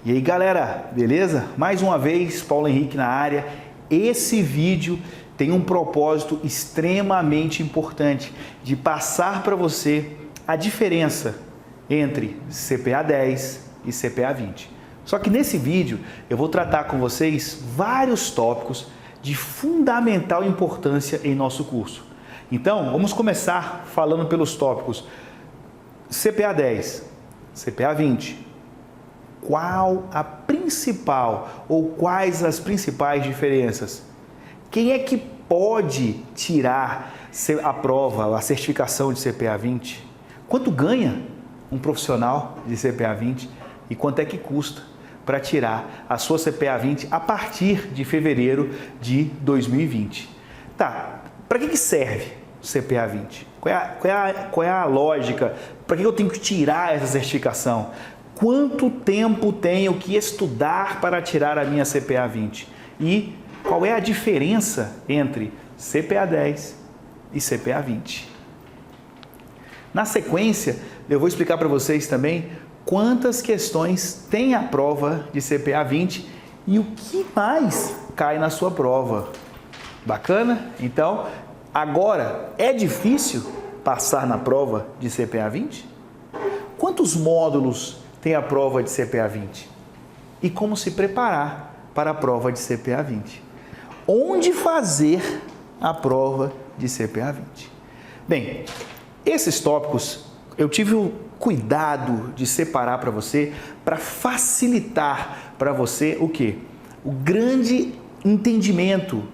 E aí galera, beleza? Mais uma vez, Paulo Henrique na área. Esse vídeo tem um propósito extremamente importante de passar para você a diferença entre CPA 10 e CPA 20. Só que nesse vídeo eu vou tratar com vocês vários tópicos de fundamental importância em nosso curso. Então, vamos começar falando pelos tópicos CPA 10, CPA 20. Qual a principal ou quais as principais diferenças? Quem é que pode tirar a prova, a certificação de CPA 20? Quanto ganha um profissional de CPA 20 e quanto é que custa para tirar a sua CPA 20 a partir de fevereiro de 2020? Tá, para que serve o CPA 20? Qual é a lógica? Para que eu tenho que tirar essa certificação? Quanto tempo tenho que estudar para tirar a minha CPA 20? E qual é a diferença entre CPA 10 e CPA 20? Na sequência, eu vou explicar para vocês também quantas questões tem a prova de CPA 20 e o que mais cai na sua prova. Bacana? Então, agora, é difícil passar na prova de CPA 20? Quantos módulos tem a prova de CPA 20? E como se preparar para a prova de CPA 20? Onde fazer a prova de CPA 20? Bem, esses tópicos eu tive o cuidado de separar para você, para facilitar para você o quê? O grande entendimento.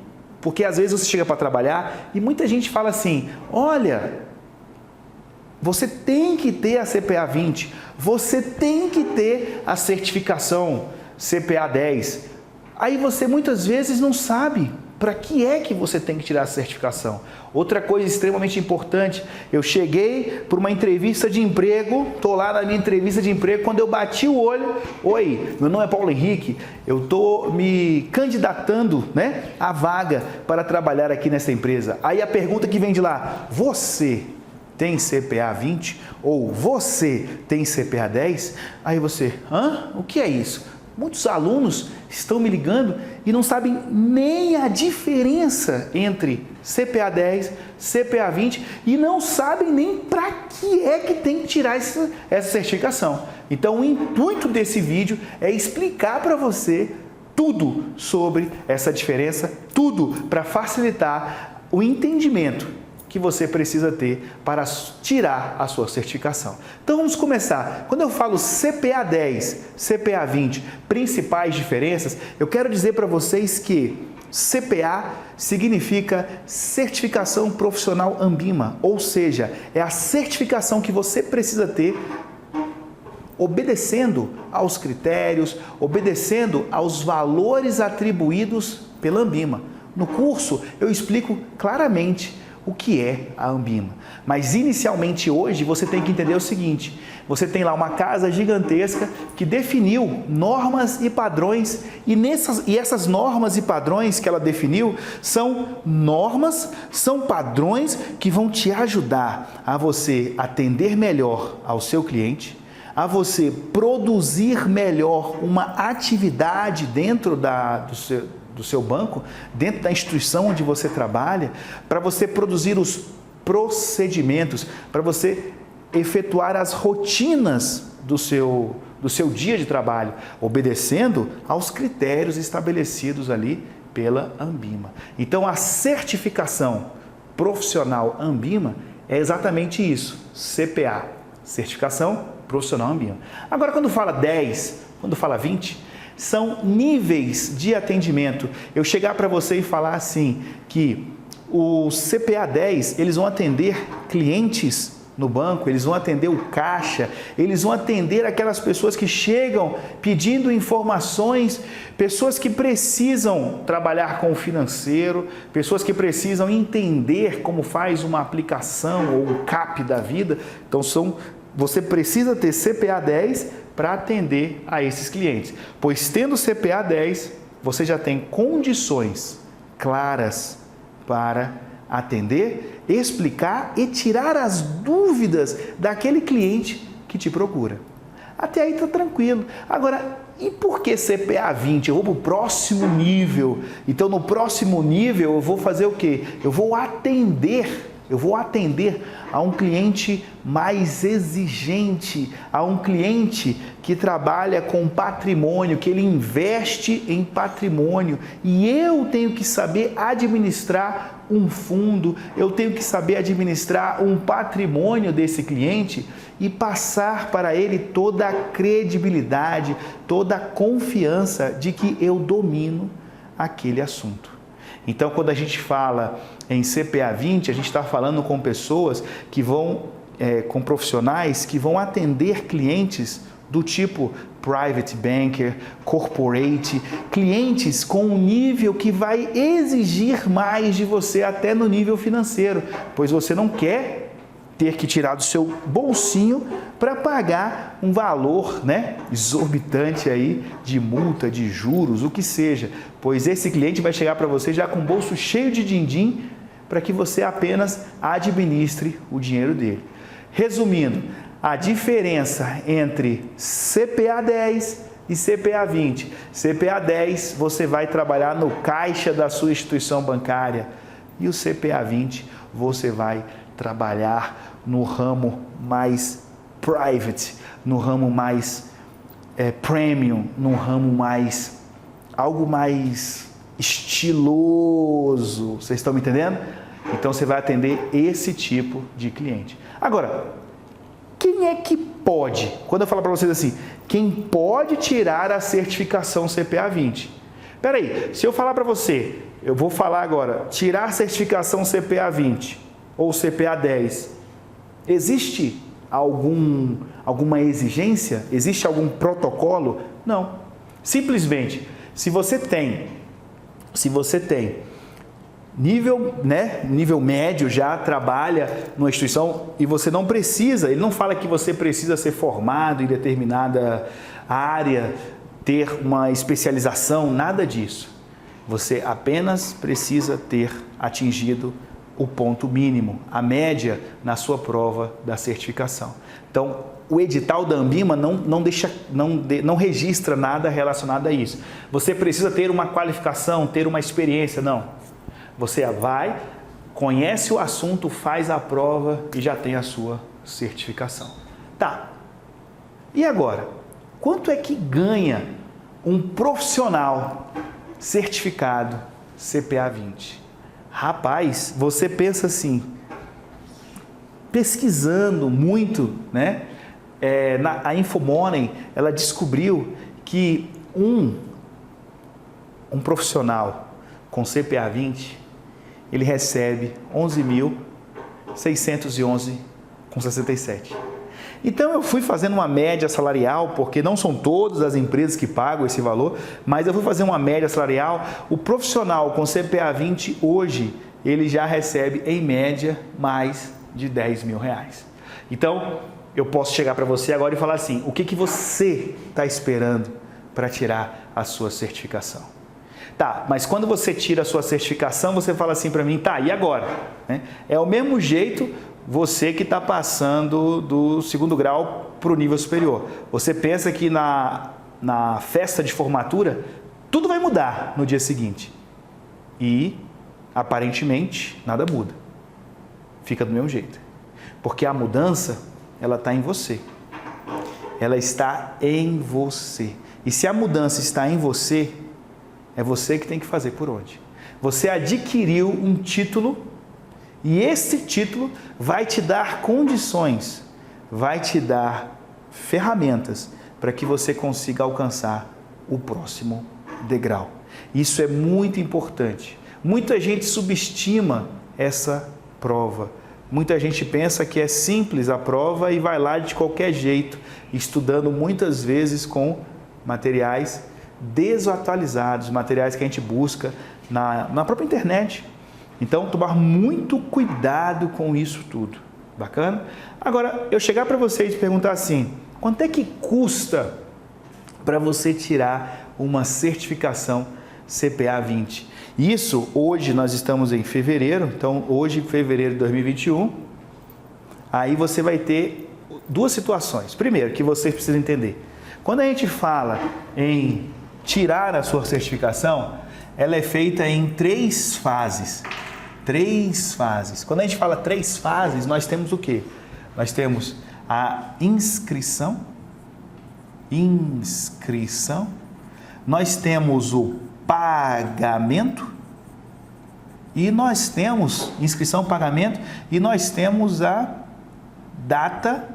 Porque às vezes você chega para trabalhar e muita gente fala assim, olha, você tem que ter a CPA 20, você tem que ter a certificação CPA 10. Aí você muitas vezes não sabe para que é que você tem que tirar a certificação. Outra coisa extremamente importante, eu cheguei para uma entrevista de emprego, estou lá na minha entrevista de emprego, quando eu bati o olho, oi, meu nome é Paulo Henrique, eu estou me candidatando, né, à vaga para trabalhar aqui nessa empresa. Aí a pergunta que vem de lá, você tem CPA 20 ou você tem CPA 10? Aí você, o que é isso? Muitos alunos estão me ligando e não sabem nem a diferença entre CPA 10, CPA 20 e não sabem nem para que é que tem que tirar essa certificação. Então o intuito desse vídeo é explicar para você tudo sobre essa diferença, tudo para facilitar o entendimento que você precisa ter para tirar a sua certificação. Então vamos começar. Quando eu falo CPA 10, CPA 20, principais diferenças, eu quero dizer para vocês que CPA significa Certificação Profissional Anbima, ou seja, é a certificação que você precisa ter obedecendo aos critérios, obedecendo aos valores atribuídos pela Anbima. No curso eu explico claramente o que é a Anbima. Mas inicialmente hoje você tem que entender o seguinte, você tem lá uma casa gigantesca que definiu normas e padrões e essas normas e padrões que ela definiu são normas, são padrões que vão te ajudar a você atender melhor ao seu cliente, a você produzir melhor uma atividade dentro do seu banco, dentro da instituição onde você trabalha, para você produzir os procedimentos, para você efetuar as rotinas do seu dia de trabalho, obedecendo aos critérios estabelecidos ali pela Anbima. Então, a certificação profissional Anbima é exatamente isso, CPA, Certificação Profissional Anbima. Agora, quando fala 10, quando fala 20, são níveis de atendimento. Eu chegar para você e falar assim, que o CPA 10, eles vão atender clientes no banco, eles vão atender o caixa, eles vão atender aquelas pessoas que chegam pedindo informações, pessoas que precisam trabalhar com o financeiro, pessoas que precisam entender como faz uma aplicação ou um CAP da vida. Então, você precisa ter CPA 10 para atender a esses clientes, pois tendo CPA 10, você já tem condições claras para atender, explicar e tirar as dúvidas daquele cliente que te procura. Até aí está tranquilo. Agora, e por que CPA 20? Eu vou para o próximo nível. Então, no próximo nível, eu vou fazer o quê? Eu vou atender a um cliente mais exigente, a um cliente que trabalha com patrimônio, que ele investe em patrimônio. E eu tenho que saber administrar um fundo, eu tenho que saber administrar um patrimônio desse cliente e passar para ele toda a credibilidade, toda a confiança de que eu domino aquele assunto. Então, quando a gente fala em CPA 20, a gente está falando com pessoas que vão, com profissionais que vão atender clientes do tipo private banker, corporate, clientes com um nível que vai exigir mais de você até no nível financeiro, pois você não quer ter que tirar do seu bolsinho para pagar um valor, exorbitante aí de multa, de juros, o que seja, pois esse cliente vai chegar para você já com o bolso cheio de din-din para que você apenas administre o dinheiro dele. Resumindo, a diferença entre CPA 10 e CPA 20. CPA 10 você vai trabalhar no caixa da sua instituição bancária e o CPA 20 você vai trabalhar no ramo mais private, no ramo mais premium, no ramo mais algo mais estiloso. Vocês estão me entendendo? Então você vai atender esse tipo de cliente. Agora, quem é que pode? Quando eu falo para vocês assim, quem pode tirar a certificação CPA 20? Espera aí, se eu falar para você, eu vou falar agora, tirar a certificação CPA 20 ou CPA 10, existe alguma exigência? Existe algum protocolo? Não. Simplesmente, se você tem nível médio, já trabalha numa instituição e você não precisa, ele não fala que você precisa ser formado em determinada área, ter uma especialização, nada disso. Você apenas precisa ter atingido o ponto mínimo, a média na sua prova da certificação. Então, o edital da Anbima não registra nada relacionado a isso. Você precisa ter uma qualificação, ter uma experiência, não. Você vai, conhece o assunto, faz a prova e já tem a sua certificação. Tá. E agora? Quanto é que ganha um profissional certificado CPA 20? Rapaz, você pensa assim, pesquisando muito, a Infomoney, ela descobriu que um profissional com CPA 20, ele recebe 11.611,67. Então eu fui fazendo uma média salarial, porque não são todas as empresas que pagam esse valor, mas eu fui fazer uma média salarial. O profissional com CPA 20 hoje, ele já recebe em média mais de R$10 mil. Então eu posso chegar para você agora e falar assim, o que você está esperando para tirar a sua certificação? Tá, mas quando você tira a sua certificação, você fala assim para mim, tá, e agora? É o mesmo jeito você que está passando do segundo grau para o nível superior. Você pensa que na festa de formatura, tudo vai mudar no dia seguinte. E, aparentemente, nada muda. Fica do mesmo jeito. Porque a mudança, ela está em você. Ela está em você. E se a mudança está em você, é você que tem que fazer por onde. Você adquiriu um título e esse título vai te dar condições, vai te dar ferramentas para que você consiga alcançar o próximo degrau. Isso é muito importante. Muita gente subestima essa prova. Muita gente pensa que é simples a prova e vai lá de qualquer jeito, estudando muitas vezes com materiais desatualizados, materiais que a gente busca na própria internet. Então, tomar muito cuidado com isso tudo. Bacana? Agora, eu chegar para vocês e perguntar assim, quanto é que custa para você tirar uma certificação CPA 20? Isso, hoje nós estamos em fevereiro, então hoje, fevereiro de 2021, aí você vai ter duas situações. Primeiro, que você precisa entender. Quando a gente fala em tirar a sua certificação, ela é feita em 3 fases. 3 fases. Quando a gente fala 3 fases, nós temos o quê? Nós temos a inscrição, nós temos o pagamento, e nós temos inscrição, pagamento, e nós temos a data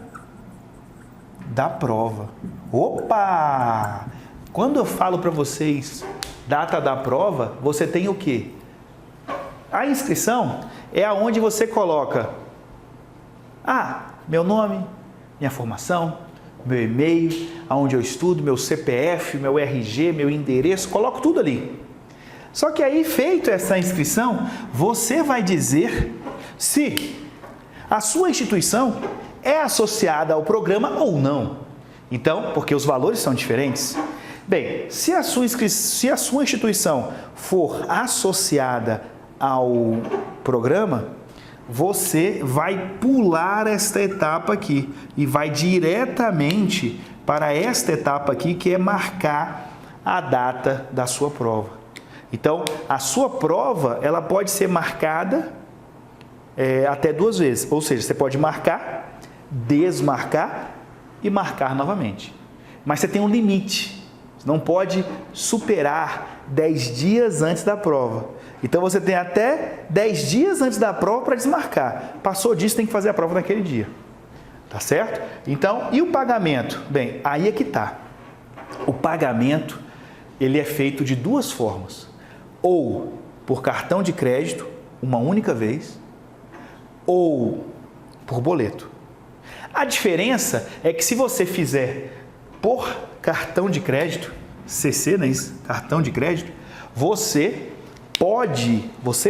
da prova. Opa! Quando eu falo para vocês data da prova, você tem o quê? A inscrição é aonde você coloca meu nome, minha formação, meu e-mail, aonde eu estudo, meu CPF, meu RG, meu endereço, coloco tudo ali. Só que aí, feito essa inscrição, você vai dizer se a sua instituição é associada ao programa ou não. Então, porque os valores são diferentes. Bem, se a sua instituição for associada ao programa, você vai pular esta etapa aqui e vai diretamente para esta etapa aqui, que é marcar a data da sua prova. Então, a sua prova, ela pode ser marcada até 2 vezes. Ou seja, você pode marcar, desmarcar e marcar novamente. Mas você tem um limite. Você não pode superar 10 dias antes da prova. Então, você tem até 10 dias antes da prova para desmarcar. Passou disso, tem que fazer a prova naquele dia. Tá certo? Então, e o pagamento? Bem, aí é que tá. O pagamento, ele é feito de 2 formas. Ou por cartão de crédito, uma única vez, ou por boleto. A diferença é que se você fizer por cartão de crédito, CC, não é isso? Cartão de crédito, você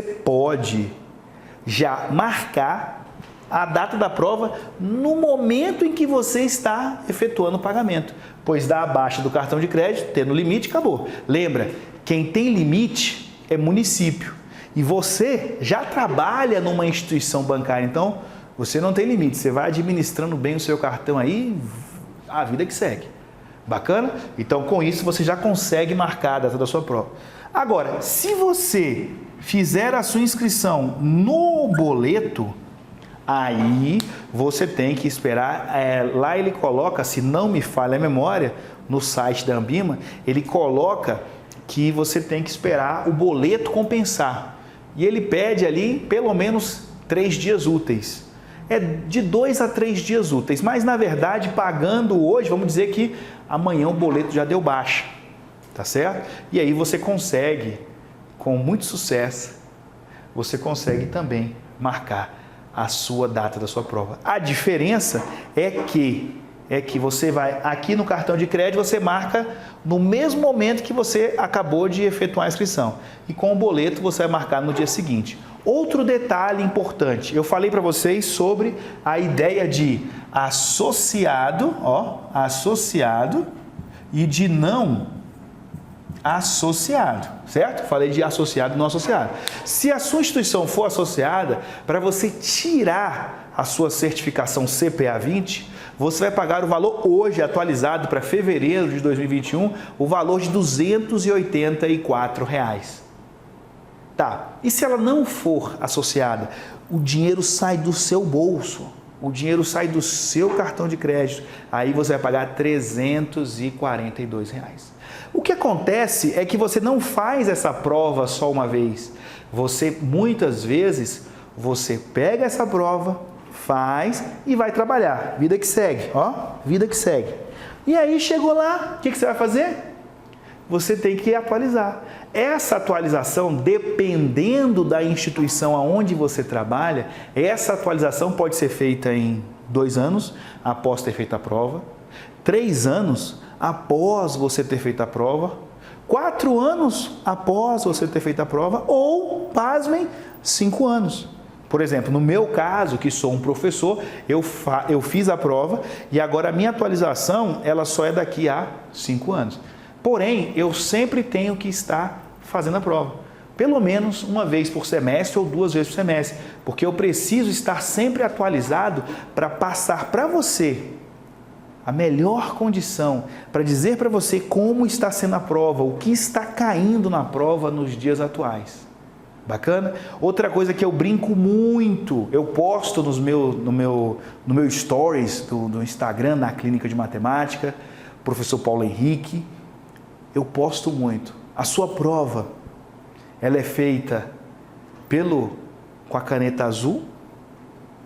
pode já marcar a data da prova no momento em que você está efetuando o pagamento, pois dá abaixo do cartão de crédito, tendo limite, acabou. Lembra, quem tem limite é município e você já trabalha numa instituição bancária, então você não tem limite, você vai administrando bem o seu cartão aí, a vida que segue. Bacana? Então, com isso, você já consegue marcar a data da sua prova. Agora, se você fizer a sua inscrição no boleto, aí você tem que esperar. Lá ele coloca, se não me falha a memória, no site da Anbima, ele coloca que você tem que esperar o boleto compensar. E ele pede ali pelo menos 3 dias úteis. É de 2 a 3 dias úteis, mas na verdade, pagando hoje, vamos dizer que amanhã o boleto já deu baixa, tá certo? E aí você consegue, com muito sucesso, você consegue também marcar a sua data da sua prova. A diferença é que você vai aqui no cartão de crédito, você marca no mesmo momento que você acabou de efetuar a inscrição. E com o boleto você vai marcar no dia seguinte. Outro detalhe importante, eu falei para vocês sobre a ideia de associado, associado e de não associado, certo? Falei de associado e não associado. Se a sua instituição for associada, para você tirar a sua certificação CPA 20, você vai pagar o valor hoje atualizado para fevereiro de 2021, o valor de R$ 284. Tá, e se ela não for associada, o dinheiro sai do seu bolso, o dinheiro sai do seu cartão de crédito, aí você vai pagar R$ 342. O que acontece é que você não faz essa prova só uma vez, muitas vezes, você pega essa prova, faz e vai trabalhar, vida que segue, vida que segue. E aí chegou lá, o que você vai fazer? Você tem que atualizar. Essa atualização, dependendo da instituição aonde você trabalha, essa atualização pode ser feita em 2 anos após ter feito a prova, 3 anos após você ter feito a prova, 4 anos após você ter feito a prova ou, pasmem, 5 anos. Por exemplo, no meu caso, que sou um professor, eu fiz a prova e agora a minha atualização ela só é daqui a 5 anos. Porém, eu sempre tenho que estar fazendo a prova, pelo menos uma vez por semestre ou 2 vezes por semestre, porque eu preciso estar sempre atualizado para passar para você a melhor condição, para dizer para você como está sendo a prova, o que está caindo na prova nos dias atuais. Bacana? Outra coisa que eu brinco muito, eu posto no meu stories do Instagram, na Clínica de Matemática, professor Paulo Henrique, eu posto muito. A sua prova, ela é feita com a caneta azul.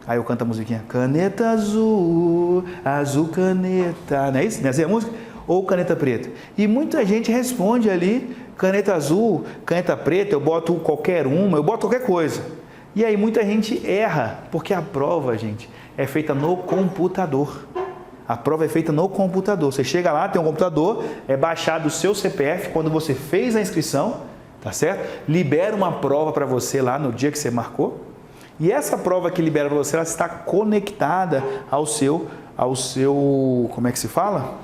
Aí eu canto a musiquinha, caneta azul, azul caneta, não é isso? Não é assim a música? Ou caneta preta. E muita gente responde ali, caneta azul, caneta preta, eu boto qualquer uma, eu boto qualquer coisa. E aí muita gente erra, porque a prova, gente, é feita no computador. A prova é feita no computador. Você chega lá, tem um computador, é baixado o seu CPF quando você fez a inscrição, tá certo? Libera uma prova para você lá no dia que você marcou. E essa prova que libera para você, ela está conectada ao seu, como é que se fala?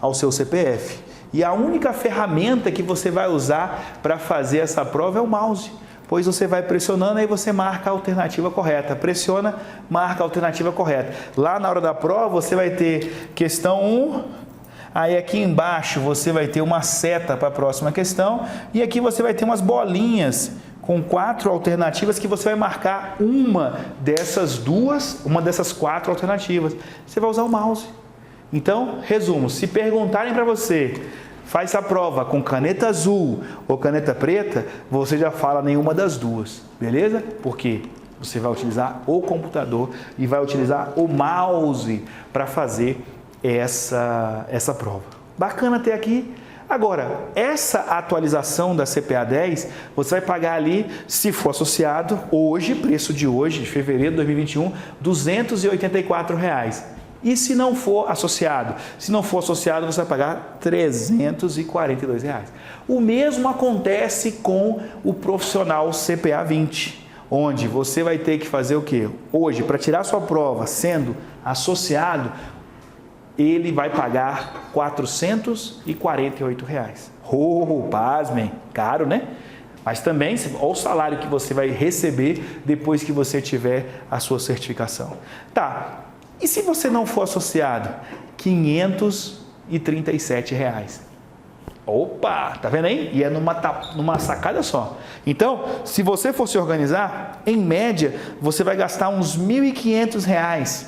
Ao seu CPF. E a única ferramenta que você vai usar para fazer essa prova é o mouse. Pois você vai pressionando, aí você marca a alternativa correta. Pressiona, marca a alternativa correta. Lá na hora da prova, você vai ter questão 1, aí aqui embaixo você vai ter uma seta para a próxima questão, e aqui você vai ter umas bolinhas com 4 alternativas que você vai marcar uma dessas 4 alternativas. Você vai usar o mouse. Então, resumo, se perguntarem para você, faz a prova com caneta azul ou caneta preta, você já fala nenhuma das duas, beleza? Porque você vai utilizar o computador e vai utilizar o mouse para fazer essa prova. Bacana até aqui. Agora, essa atualização da CPA 10, você vai pagar ali, se for associado, hoje, preço de hoje, de fevereiro de 2021, R$ 284. E se não for associado? Se não for associado, você vai pagar R$ 342. O mesmo acontece com o profissional CPA 20, onde você vai ter que fazer o quê? Hoje, para tirar sua prova sendo associado, ele vai pagar R$ 448. Pasmem, caro, né? Mas também, olha o salário que você vai receber depois que você tiver a sua certificação. Tá, e se você não for associado? R$ 537. Opa, tá vendo aí? E é numa sacada só. Então, se você for se organizar, em média, você vai gastar uns R$ 1.500.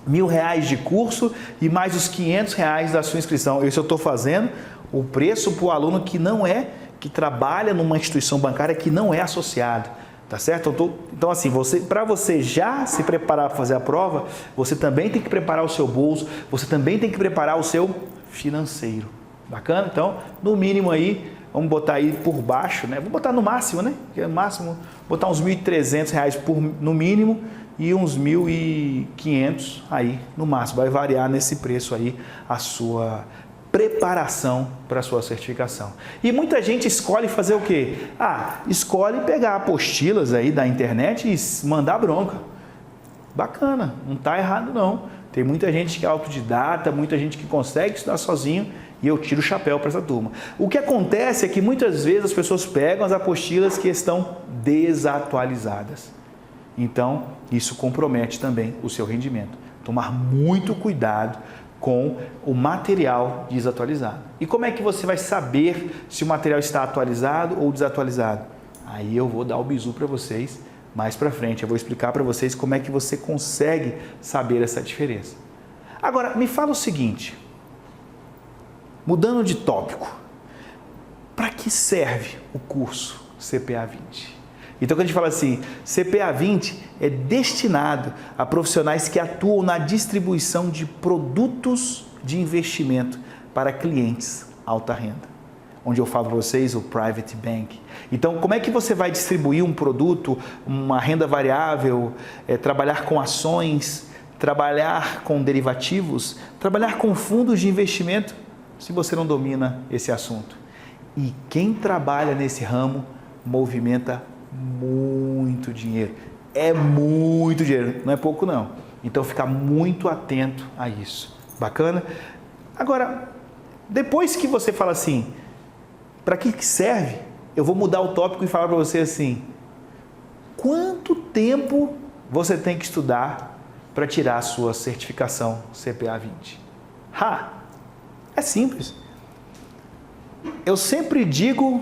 R$ 1.000 de curso e mais os R$ 500 da sua inscrição. Isso eu estou fazendo o preço para o aluno que trabalha numa instituição bancária que não é associado, tá certo? Então assim, para você já se preparar para fazer a prova, você também tem que preparar o seu bolso, você também tem que preparar o seu financeiro. Bacana? Então, no mínimo aí, vamos botar aí por baixo, né? Vou botar no máximo, né? Que é máximo, botar uns R$ 1.300 no mínimo, e uns 1.500 aí no máximo. Vai variar nesse preço aí a sua preparação para a sua certificação. E muita gente escolhe fazer o quê? Escolhe pegar apostilas aí da internet e mandar bronca. Bacana, não está errado não. Tem muita gente que é autodidata, muita gente que consegue estudar sozinho, e eu tiro o chapéu para essa turma. O que acontece é que muitas vezes as pessoas pegam as apostilas que estão desatualizadas. Então, isso compromete também o seu rendimento. Tomar muito cuidado com o material desatualizado. E como é que você vai saber se o material está atualizado ou desatualizado? Aí eu vou dar o bizu para vocês mais para frente. Eu vou explicar para vocês como é que você consegue saber essa diferença. Agora, me fala o seguinte, mudando de tópico, para que serve o curso CPA 20? Então, quando a gente fala assim, CPA 20 é destinado a profissionais que atuam na distribuição de produtos de investimento para clientes alta renda. Onde eu falo para vocês o Private Bank. Então, como é que você vai distribuir um produto, uma renda variável, trabalhar com ações, trabalhar com derivativos, trabalhar com fundos de investimento, se você não domina esse assunto? E quem trabalha nesse ramo movimenta muito dinheiro. É muito dinheiro, não é pouco não. Então fica muito atento a isso. Bacana? Agora, depois que você fala assim, para que serve? eu vou mudar o tópico e falar para você assim, quanto tempo você tem que estudar para tirar a sua certificação CPA 20? É simples. Eu sempre digo,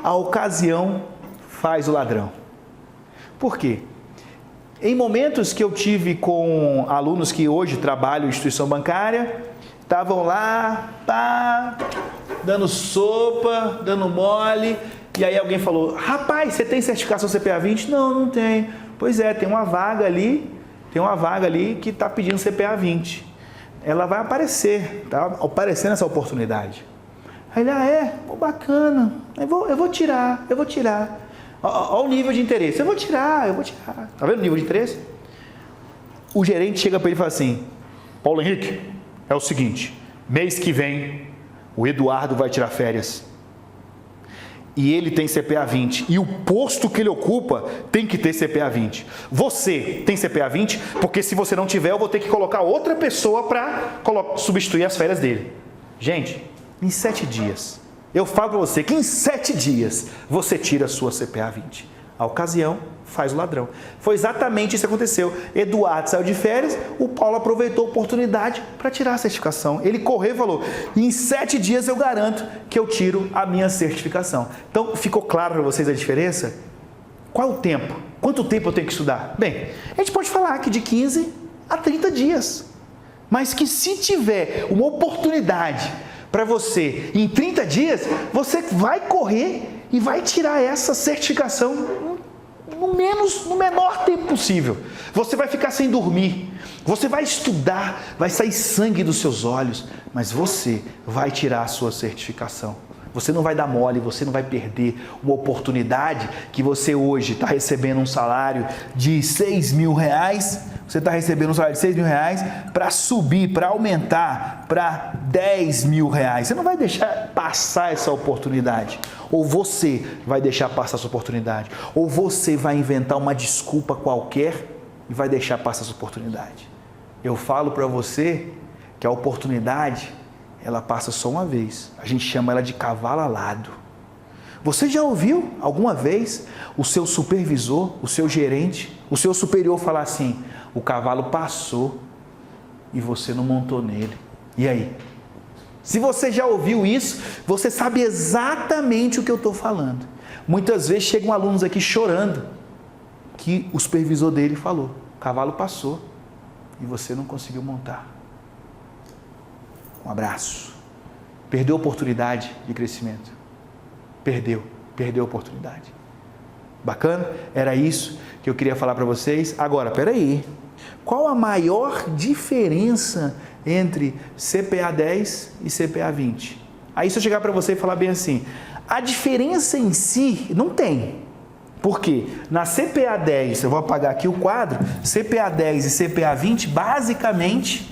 a ocasião faz o ladrão. Por quê? Em momentos que eu tive com alunos que hoje trabalham em instituição bancária, estavam lá, dando sopa, dando mole, e aí alguém falou, rapaz, você tem certificação CPA 20? Não, não tenho. Pois é, tem uma vaga ali que está pedindo CPA 20. Ela vai aparecer, tá aparecendo essa oportunidade. Aí ele, bacana, eu vou tirar. Olha o nível de interesse, eu vou tirar. Tá vendo o nível de interesse? O gerente chega para ele e fala assim, Paulo Henrique, é o seguinte, mês que vem o Eduardo vai tirar férias. E ele tem CPA 20. E o posto que ele ocupa tem que ter CPA 20. Você tem CPA 20? Porque se você não tiver, eu vou ter que colocar outra pessoa para substituir as férias dele. Gente, em 7 dias, eu falo para você que em 7 dias você tira a sua CPA 20. A ocasião faz o ladrão. Foi exatamente isso que aconteceu. Eduardo saiu de férias, o Paulo aproveitou a oportunidade para tirar a certificação. Ele correu e falou, em 7 dias eu garanto que eu tiro a minha certificação. Então, ficou claro para vocês a diferença? Qual é o tempo? Quanto tempo eu tenho que estudar? Bem, a gente pode falar que de 15 a 30 dias. Mas que se tiver uma oportunidade para você em 30 dias, você vai correr e vai tirar essa certificação no menor tempo possível. Você vai ficar sem dormir, você vai estudar, vai sair sangue dos seus olhos, mas você vai tirar a sua certificação. Você não vai dar mole, você não vai perder uma oportunidade que você hoje está recebendo um salário de 6 mil reais, você está recebendo um salário de 6 mil reais para subir, para aumentar para 10 mil reais. Você não vai deixar passar essa oportunidade. Ou você vai deixar passar essa oportunidade. Ou você vai inventar uma desculpa qualquer e vai deixar passar essa oportunidade. Eu falo para você que a oportunidade, ela passa só uma vez. A gente chama ela de cavalo alado. Você já ouviu alguma vez o seu supervisor, o seu gerente, o seu superior falar assim, o cavalo passou e você não montou nele? E aí? Se você já ouviu isso, você sabe exatamente o que eu estou falando. Muitas vezes chegam alunos aqui chorando que o supervisor dele falou, o cavalo passou e você não conseguiu montar. Um abraço. Perdeu a oportunidade de crescimento. Perdeu a oportunidade. Bacana? Era isso que eu queria falar para vocês. Agora, peraí. Qual a maior diferença entre CPA 10 e CPA 20? Aí se eu chegar para você e falar bem assim, a diferença em si não tem. Por quê? Na CPA 10, eu vou apagar aqui o quadro, CPA 10 e CPA 20 basicamente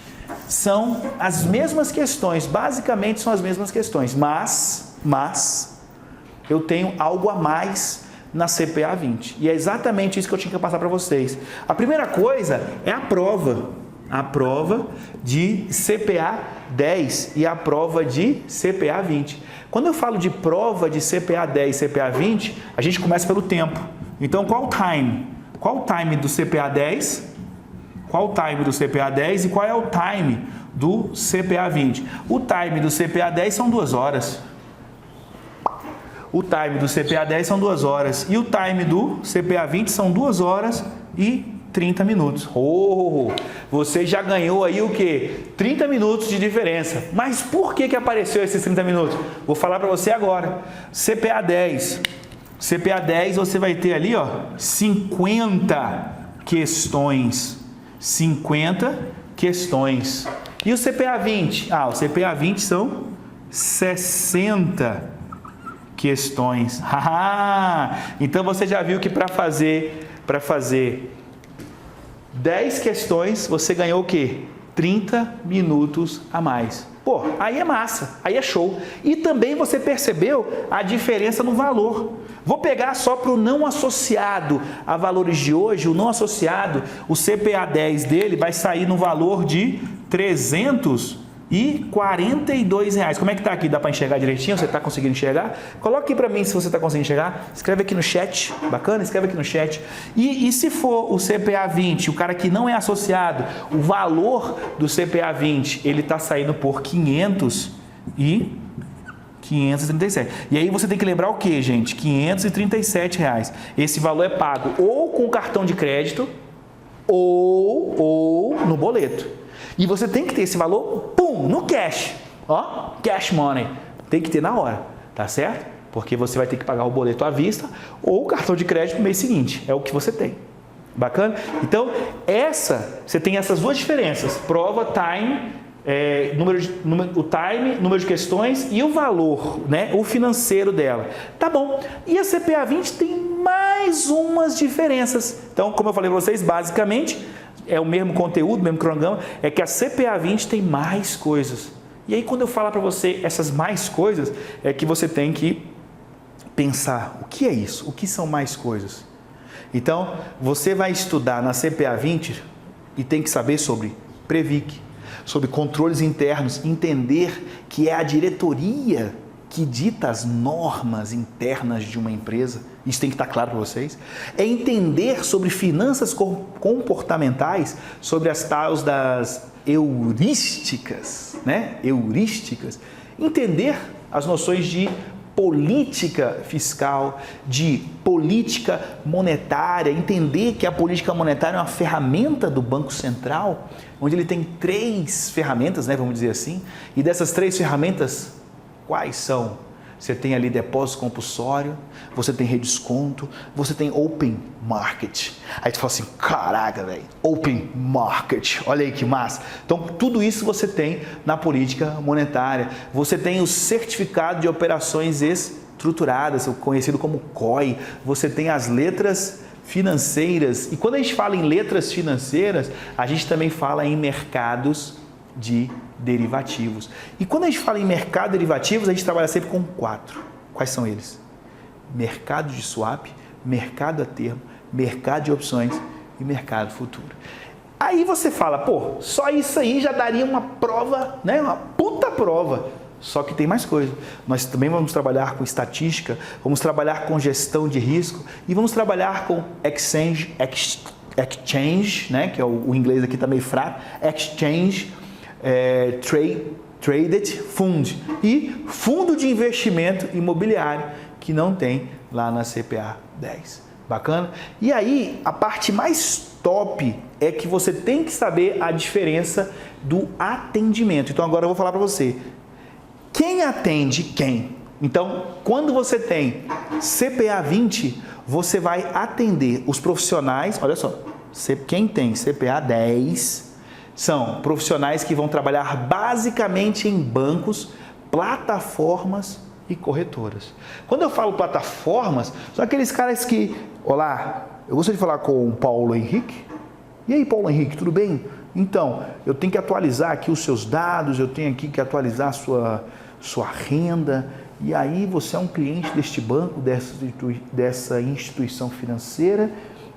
são as mesmas questões, mas eu tenho algo a mais na CPA 20, e é exatamente isso que eu tinha que passar para vocês. A primeira coisa é a prova de CPA 10 e a prova de CPA 20. Quando eu falo de prova de CPA 10 e CPA 20, a gente começa pelo tempo. Então, qual o time? Qual o time do CPA 10? Qual o time do CPA 10 e qual é o time do CPA 20? O time do CPA 10 são 2 horas. O time do CPA 10 são 2 horas. E o time do CPA 20 são 2 horas e 30 minutos. Você já ganhou aí o quê? 30 minutos de diferença. Mas por que apareceu esses 30 minutos? Vou falar para você agora. CPA 10. CPA 10 você vai ter ali, 50 questões. 50 questões. E o CPA 20? O CPA 20 são 60 questões. Então você já viu que para fazer 10 questões, você ganhou o quê? 30 minutos a mais. Aí é massa, aí é show. E também você percebeu a diferença no valor. Vou pegar só para o não associado a valores de hoje, o não associado, o CPA 10 dele vai sair no valor de R$ e R$42. Como é que tá aqui? Dá para enxergar direitinho? Você está conseguindo enxergar? Coloque aqui para mim se você está conseguindo enxergar. Escreve aqui no chat. Bacana? Escreve aqui no chat. E se for o CPA 20, o cara que não é associado, o valor do CPA 20, ele está saindo por 537. E aí você tem que lembrar o que, gente? R$537. Esse valor é pago ou com cartão de crédito ou no boleto. E você tem que ter esse valor, pum, no cash. Ó, cash money. Tem que ter na hora, tá certo? Porque você vai ter que pagar o boleto à vista ou o cartão de crédito no mês seguinte. É o que você tem. Bacana? Então, você tem essas duas diferenças. Prova, time, número de questões e o valor, né? O financeiro dela. Tá bom. E a CPA 20 tem mais umas diferenças. Então, como eu falei para vocês, basicamente é o mesmo conteúdo, o mesmo cronograma, é que a CPA 20 tem mais coisas. E aí, quando eu falar para você essas mais coisas, é que você tem que pensar, o que é isso? O que são mais coisas? Então, você vai estudar na CPA 20 e tem que saber sobre Previc, sobre controles internos, entender que é a diretoria que dita as normas internas de uma empresa. Isso tem que estar claro para vocês. É entender sobre finanças comportamentais, sobre as tais das heurísticas, né? Heurísticas. Entender as noções de política fiscal, de política monetária, entender que a política monetária é uma ferramenta do Banco Central, onde ele tem 3 ferramentas, né, vamos dizer assim, e dessas 3 ferramentas, quais são? Você tem ali depósito compulsório, você tem redesconto, você tem open market. Aí tu fala assim, caraca, velho, open market, olha aí que massa. Então, tudo isso você tem na política monetária. Você tem o certificado de operações estruturadas, conhecido como COI. Você tem as letras financeiras. E quando a gente fala em letras financeiras, a gente também fala em mercados de derivativos. E quando a gente fala em mercado de derivativos, a gente trabalha sempre com 4. Quais são eles? Mercado de swap, mercado a termo, mercado de opções e mercado futuro. Aí você fala, pô, só isso aí já daria uma prova, né? Uma puta prova. Só que tem mais coisa. Nós também vamos trabalhar com estatística, vamos trabalhar com gestão de risco e vamos trabalhar com exchange, né? Que é o inglês aqui tá meio fraco, exchange Traded Fund e fundo de investimento imobiliário que não tem lá na CPA 10. Bacana? E aí, a parte mais top é que você tem que saber a diferença do atendimento. Então, agora eu vou falar para você. Quem atende quem? Então, quando você tem CPA 20, você vai atender os profissionais, olha só, quem tem CPA 10 são profissionais que vão trabalhar basicamente em bancos, plataformas e corretoras. Quando eu falo plataformas, são aqueles caras que, olá, eu gostaria de falar com o Paulo Henrique. E aí, Paulo Henrique, tudo bem? Então, eu tenho que atualizar aqui os seus dados, eu tenho aqui que atualizar a sua renda, e aí você é um cliente deste banco, dessa instituição financeira,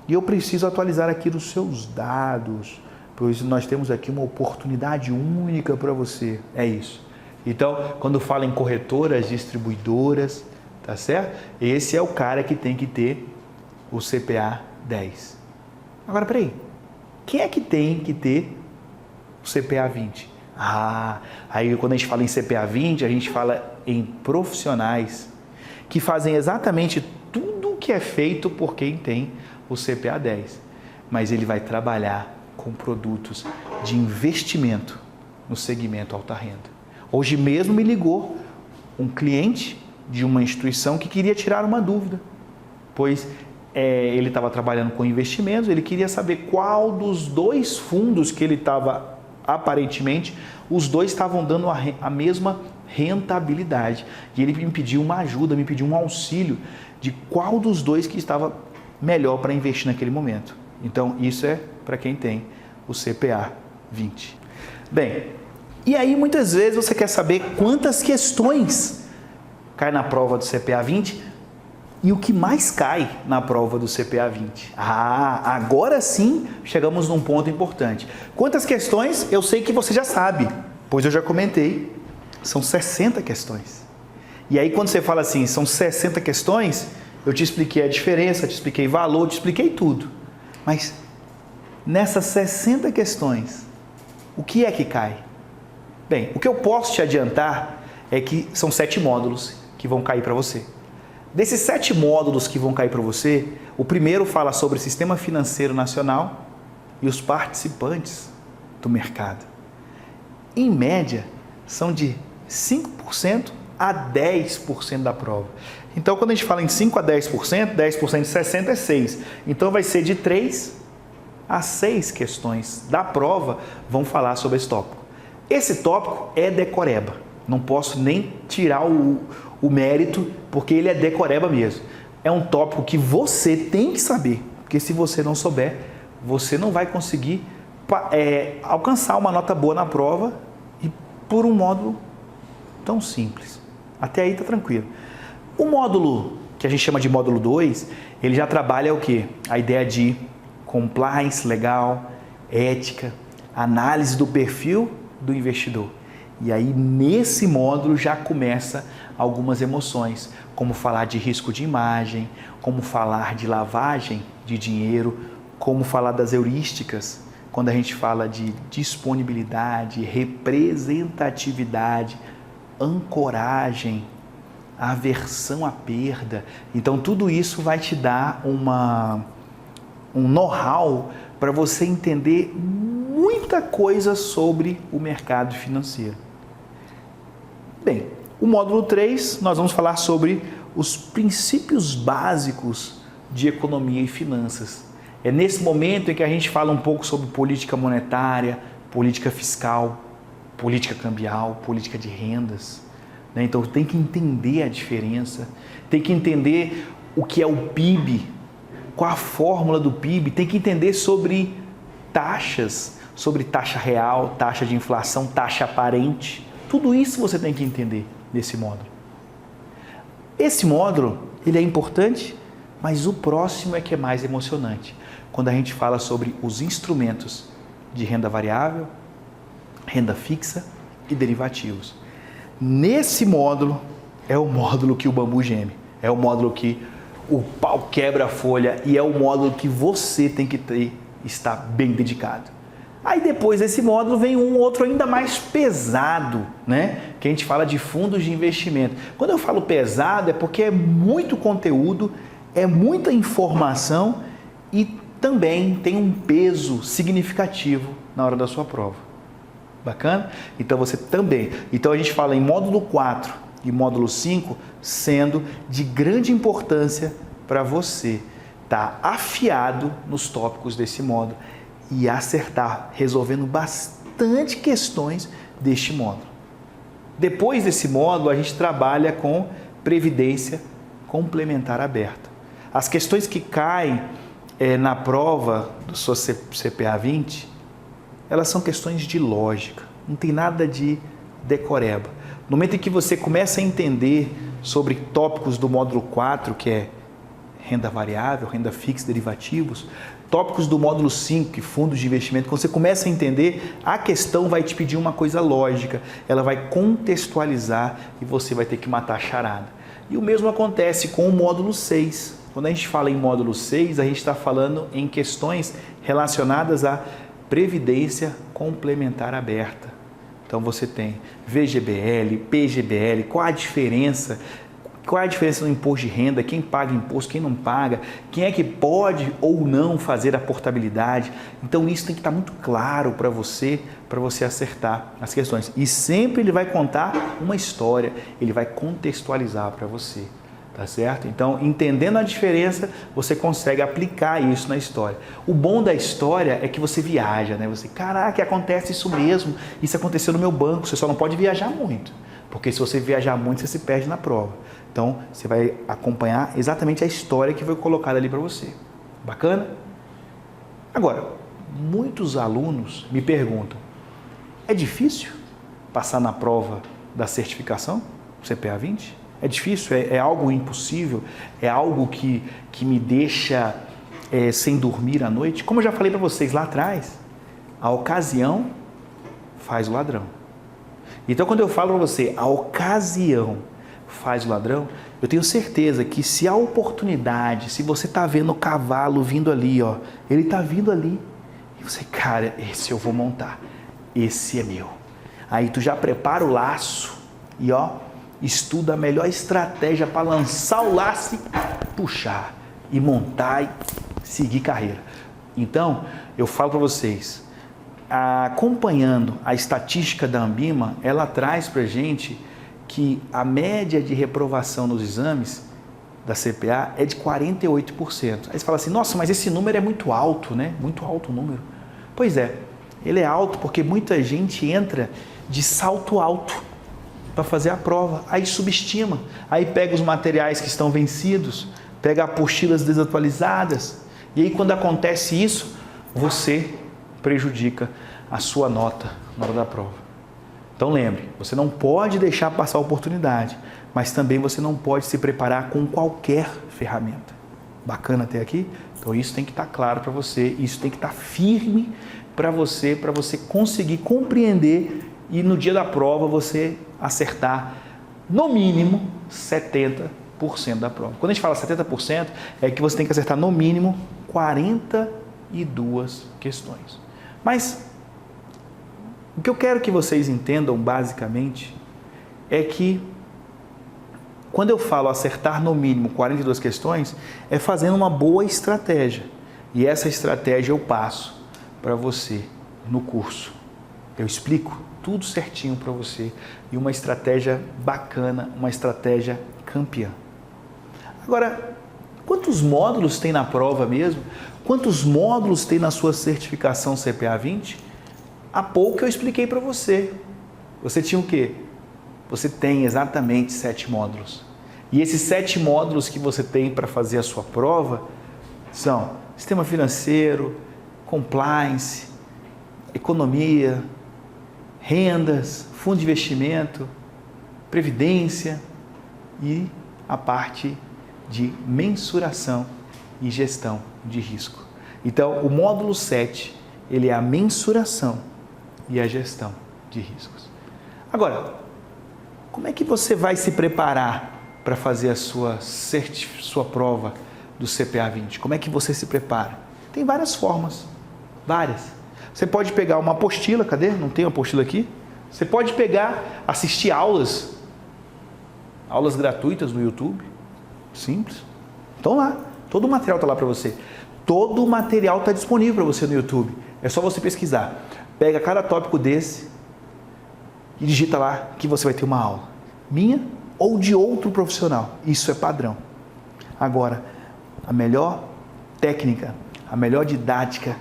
e eu preciso atualizar aqui os seus dados, pois nós temos aqui uma oportunidade única para você. É isso. Então, quando fala em corretoras, distribuidoras, tá certo? Esse é o cara que tem que ter o CPA 10. Agora, peraí. Quem é que tem que ter o CPA 20? Aí quando a gente fala em CPA 20, a gente fala em profissionais que fazem exatamente tudo o que é feito por quem tem o CPA 10. Mas ele vai trabalhar com produtos de investimento no segmento alta renda. Hoje mesmo me ligou um cliente de uma instituição que queria tirar uma dúvida, pois ele estava trabalhando com investimentos, ele queria saber qual dos 2 fundos que ele estava, aparentemente, os 2 estavam dando a mesma rentabilidade. E ele me pediu uma ajuda, me pediu um auxílio de qual dos 2 que estava melhor para investir naquele momento. Então, isso é para quem tem o CPA 20. Bem, e aí muitas vezes você quer saber quantas questões cai na prova do CPA 20 e o que mais cai na prova do CPA 20. Agora sim chegamos num ponto importante. Quantas questões eu sei que você já sabe. Pois eu já comentei, são 60 questões. E aí quando você fala assim, são 60 questões, eu te expliquei a diferença, te expliquei valor, te expliquei tudo. Mas nessas 60 questões, o que é que cai? Bem, o que eu posso te adiantar é que são 7 módulos que vão cair para você. Desses 7 módulos que vão cair para você, o primeiro fala sobre o sistema financeiro nacional e os participantes do mercado. Em média, são de 5% a 10% da prova. Então, quando a gente fala em 5 a 10%, 10% de 60 é 6. Então, vai ser de 3 a 6 questões da prova vão falar sobre esse tópico. Esse tópico é decoreba. Não posso nem tirar o mérito, porque ele é decoreba mesmo. É um tópico que você tem que saber, porque se você não souber, você não vai conseguir alcançar uma nota boa na prova e por um módulo tão simples. Até aí tá tranquilo. O módulo que a gente chama de módulo 2, ele já trabalha o quê? A ideia de compliance legal, ética, análise do perfil do investidor. E aí nesse módulo já começa algumas emoções, como falar de risco de imagem, como falar de lavagem de dinheiro, como falar das heurísticas, quando a gente fala de disponibilidade, representatividade, ancoragem, aversão à perda. Então tudo isso vai te dar um know-how para você entender muita coisa sobre o mercado financeiro. Bem, o módulo 3, nós vamos falar sobre os princípios básicos de economia e finanças. É nesse momento em que a gente fala um pouco sobre política monetária, política fiscal, política cambial, política de rendas. Então tem que entender a diferença, tem que entender o que é o PIB, qual a fórmula do PIB, tem que entender sobre taxas, sobre taxa real, taxa de inflação, taxa aparente. Tudo isso você tem que entender nesse módulo. Esse módulo, ele é importante, mas o próximo é que é mais emocionante. Quando a gente fala sobre os instrumentos de renda variável, renda fixa e derivativos. Nesse módulo, é o módulo que o bambu geme, é o módulo que o pau quebra a folha e é o módulo que você tem que estar bem dedicado. Aí depois desse módulo vem um outro ainda mais pesado, né? Que a gente fala de fundos de investimento. Quando eu falo pesado é porque é muito conteúdo, é muita informação e também tem um peso significativo na hora da sua prova. Bacana? Então você também. Então a gente fala em módulo 4 e módulo 5 sendo de grande importância para você estar afiado nos tópicos desse módulo e acertar, resolvendo bastante questões deste módulo. Depois desse módulo, a gente trabalha com previdência complementar aberta. As questões que caem na prova do seu CPA 20, elas são questões de lógica, não tem nada de decoreba. No momento em que você começa a entender sobre tópicos do módulo 4, que é renda variável, renda fixa, derivativos, tópicos do módulo 5, que fundos de investimento, quando você começa a entender, a questão vai te pedir uma coisa lógica, ela vai contextualizar e você vai ter que matar a charada. E o mesmo acontece com o módulo 6. Quando a gente fala em módulo 6, a gente está falando em questões relacionadas à previdência complementar aberta. Então você tem VGBL, PGBL, qual a diferença? Qual é a diferença no imposto de renda? Quem paga imposto, quem não paga? Quem é que pode ou não fazer a portabilidade? Então isso tem que estar muito claro para você acertar as questões. E sempre ele vai contar uma história, ele vai contextualizar para você, tá certo? Então, entendendo a diferença, você consegue aplicar isso na história. O bom da história é que você viaja, né? Você, caraca, acontece isso mesmo, isso aconteceu no meu banco, você só não pode viajar muito, porque se você viajar muito, você se perde na prova. Então, você vai acompanhar exatamente a história que foi colocada ali para você. Bacana? Agora, muitos alunos me perguntam, é difícil passar na prova da certificação, CPA 20? É difícil? É algo impossível? É algo que me deixa sem dormir à noite? Como eu já falei para vocês lá atrás, a ocasião faz o ladrão. Então, quando eu falo para você, a ocasião faz o ladrão, eu tenho certeza que se a oportunidade, se você está vendo o cavalo vindo ali, ó, ele está vindo ali, e você, cara, esse eu vou montar, esse é meu. Aí tu já prepara o laço e ó, estuda a melhor estratégia para lançar o laço e puxar, e montar e seguir carreira. Então, eu falo para vocês, acompanhando a estatística da Ambima, ela traz para a gente que a média de reprovação nos exames da CPA é de 48%. Aí você fala assim, nossa, mas esse número é muito alto, né? Muito alto o número. Pois é, ele é alto porque muita gente entra de salto alto para fazer a prova, aí subestima, aí pega os materiais que estão vencidos, pega apostilas desatualizadas, e aí quando acontece isso, você prejudica a sua nota na hora da prova. Então lembre, você não pode deixar passar a oportunidade, mas também você não pode se preparar com qualquer ferramenta. Bacana até aqui? Então isso tem que estar claro para você, isso tem que estar firme para você conseguir compreender e no dia da prova você acertar no mínimo 70% da prova. Quando a gente fala 70%, é que você tem que acertar no mínimo 42 questões. Mas o que eu quero que vocês entendam basicamente é que quando eu falo acertar no mínimo 42 questões, é fazendo uma boa estratégia. E essa estratégia eu passo para você no curso. Eu explico tudo certinho para você e uma estratégia bacana, uma estratégia campeã. Agora, quantos módulos tem na prova mesmo? Quantos módulos tem na sua certificação CPA 20? Há pouco eu expliquei para você. Você tinha o quê? Você tem exatamente 7 módulos. E esses 7 módulos que você tem para fazer a sua prova são sistema financeiro, compliance, economia, rendas, fundo de investimento, previdência e a parte de mensuração e gestão de risco. Então, o módulo 7, ele é a mensuração e a gestão de riscos. Agora, como é que você vai se preparar para fazer a sua prova do CPA 20? Como é que você se prepara? Tem várias formas, várias. Você pode pegar uma apostila, cadê? Não tem uma apostila aqui? Você pode pegar, assistir aulas gratuitas no YouTube, simples. Estão lá, todo o material está lá para você. Todo o material está disponível para você no YouTube. É só você pesquisar. Pega cada tópico desse e digita lá que você vai ter uma aula. Minha ou de outro profissional. Isso é padrão. Agora, a melhor técnica, a melhor didática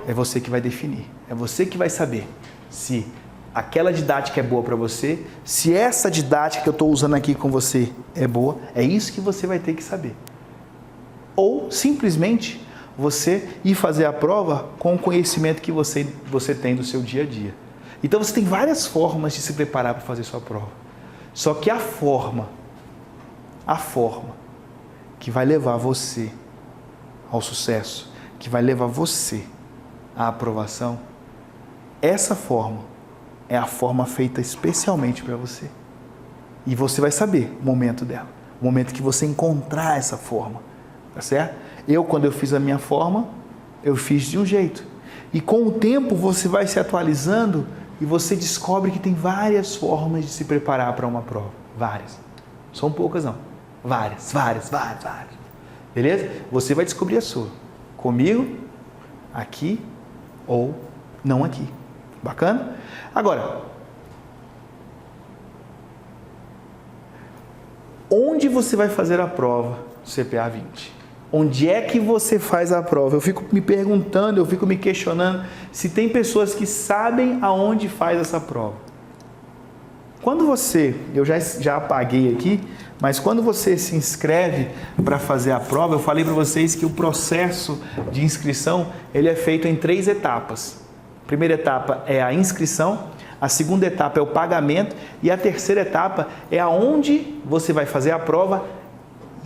é você que vai definir. É você que vai saber se aquela didática é boa para você, se essa didática que eu estou usando aqui com você é boa. É isso que você vai ter que saber. Ou simplesmente você ir fazer a prova com o conhecimento que você tem do seu dia a dia. Então você tem várias formas de se preparar para fazer sua prova. Só que a forma que vai levar você ao sucesso, que vai levar você à aprovação, essa forma é a forma feita especialmente para você. E você vai saber o momento dela, o momento que você encontrar essa forma, tá certo? Quando eu fiz a minha forma, eu fiz de um jeito. E com o tempo você vai se atualizando e você descobre que tem várias formas de se preparar para uma prova. Várias. São poucas não. Várias. Beleza? Você vai descobrir a sua. Comigo, aqui ou não aqui. Bacana? Agora, onde você vai fazer a prova do CPA 20? Onde é que você faz a prova? Eu fico me perguntando, eu fico me questionando se tem pessoas que sabem aonde faz essa prova. Quando você, eu já apaguei aqui, mas quando você se inscreve para fazer a prova, eu falei para vocês que o processo de inscrição ele é feito em 3 etapas. A primeira etapa é a inscrição, a segunda etapa é o pagamento e a terceira etapa é aonde você vai fazer a prova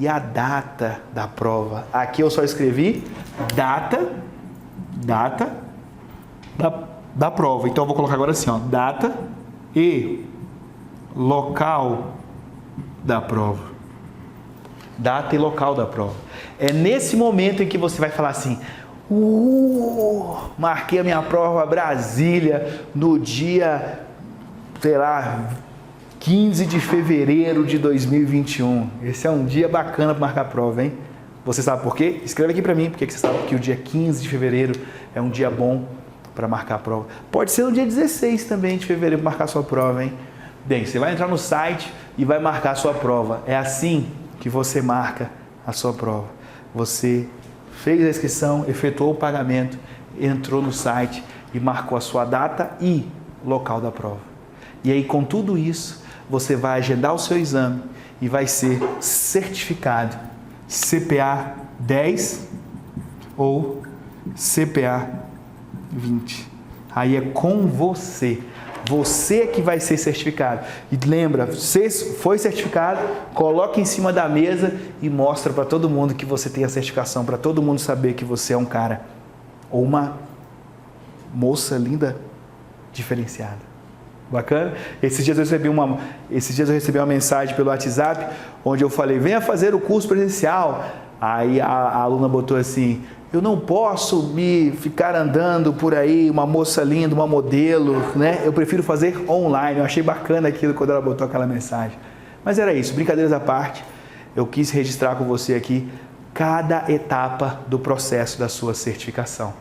e a data da prova. Aqui eu só escrevi data da prova. Então eu vou colocar agora assim, ó, data e local da prova. Data e local da prova. É nesse momento em que você vai falar assim: marquei a minha prova Brasília no dia, sei lá, 15 de fevereiro de 2021. Esse é um dia bacana para marcar a prova, hein? Você sabe por quê? Escreve aqui para mim, porque você sabe que o dia 15 de fevereiro é um dia bom para marcar a prova. Pode ser no dia 16 também de fevereiro para marcar a sua prova, hein? Bem, você vai entrar no site e vai marcar a sua prova. É assim que você marca a sua prova. Você fez a inscrição, efetuou o pagamento, entrou no site e marcou a sua data e local da prova. E aí, com tudo isso, você vai agendar o seu exame e vai ser certificado CPA 10 ou CPA 20. Aí é com você. Você que vai ser certificado. E lembra, você foi certificado, coloca em cima da mesa e mostra para todo mundo que você tem a certificação, para todo mundo saber que você é um cara ou uma moça linda, diferenciada. Bacana? Esses dias eu recebi uma mensagem pelo WhatsApp, onde eu falei: venha fazer o curso presencial. Aí a aluna botou assim: eu não posso me ficar andando por aí, uma moça linda, uma modelo, né? Eu prefiro fazer online. Eu achei bacana aquilo quando ela botou aquela mensagem. Mas era isso, brincadeiras à parte. Eu quis registrar com você aqui cada etapa do processo da sua certificação.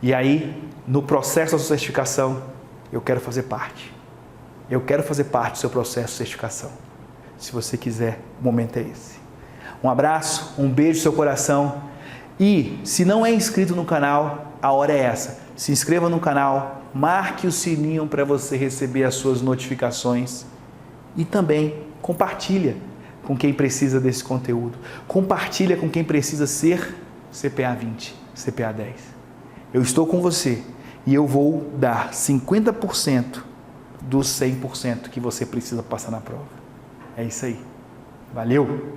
E aí, no processo da sua certificação, eu quero fazer parte. Eu quero fazer parte do seu processo de certificação. Se você quiser, o momento é esse. Um abraço, um beijo no seu coração. E, se não é inscrito no canal, a hora é essa. Se inscreva no canal, marque o sininho para você receber as suas notificações. E também compartilha com quem precisa desse conteúdo. Compartilha com quem precisa ser CPA 20, CPA 10. Eu estou com você e eu vou dar 50% dos 100% que você precisa passar na prova. É isso aí. Valeu!